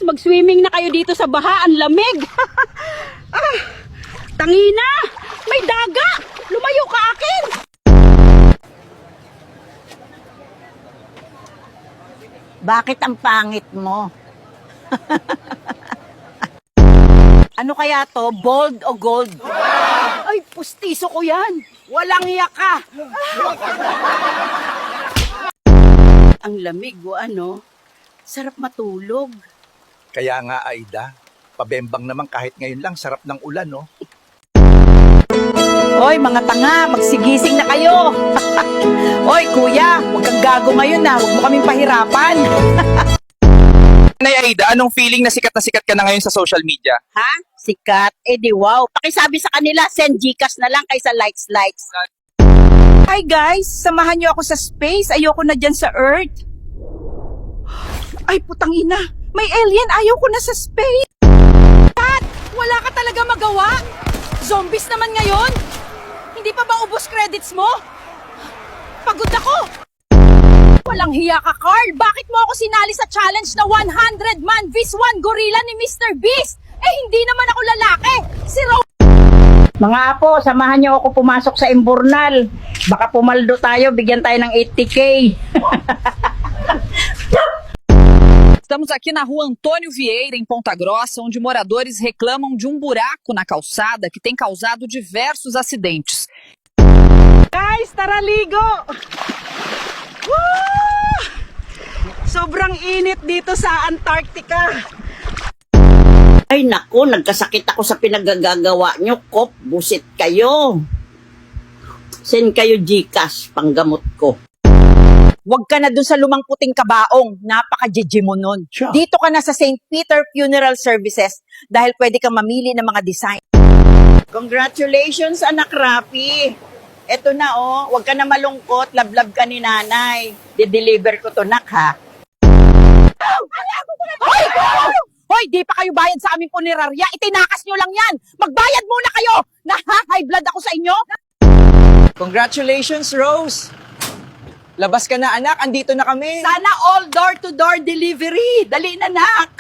mag-swimming na kayo dito sa baha. Ang lamig. Ah, tangina! May daga! Lumayo ka akin! Bakit ang pangit mo? Ano kaya to? Bold o gold? Ay, pustiso ko yan. Walang hiya ka. Ang lamig o ano. Sarap matulog. Kaya nga, Aida, pabembang naman kahit ngayon lang, sarap ng ulan, no? Hoy, mga tanga, magsigising na kayo. Hoy, kuya, huwag kang gago ngayon na. Huwag mo kaming pahirapan. Nay Aida, anong feeling na sikat ka na ngayon sa social media? Ha? Sikat? Eh di wow. Pakisabi sa kanila, send Gcash na lang kaysa likes. Hi guys, samahan niyo ako sa space. Ayoko na dyan sa Earth. Ay, putang ina. May alien, ayaw ko na sa space. Kat, wala ka talaga magawa. Zombies naman ngayon. Hindi pa ba ubos credits mo? Pagod ako. Walang hiya ka, Carl. Bakit mo ako sinali sa challenge na 100-man vs 1 gorilla ni Mr. Beast? Eh, hindi naman ako lalaki. Si Mga apo, samahan niyo ako pumasok sa Imburnal. Baka pumaldo tayo, bigyan tayo ng 80K. Estamos aqui na rua Antônio Vieira, em Ponta Grossa, onde moradores reclamam de um buraco na calçada que tem causado diversos acidentes. Guys, tara ligo! Woo! Sobrang init dito sa Antarctica. Ay naku, nagkasakit ako sa pinagagagawa nyo, Kop. Busit kayo. Send kayo Gcash, panggamot ko. Huwag ka na dun sa lumang puting kabaong. Napaka-jejimo nun. Sure. Dito ka na sa St. Peter Funeral Services dahil pwede kang mamili ng mga design. Congratulations, anak Rafi. Eto na oh, huwag ka na malungkot, lablab ka ni nanay. De-deliver ko to, nak, ha? Hoy, di pa kayo bayad sa aming punerarya. Itinakas nyo lang yan. Magbayad muna kayo. High blood ako sa inyo. Congratulations, Rose! Labas ka na, anak. Andito na kami. Sana all door-to-door delivery. Dali na, nak.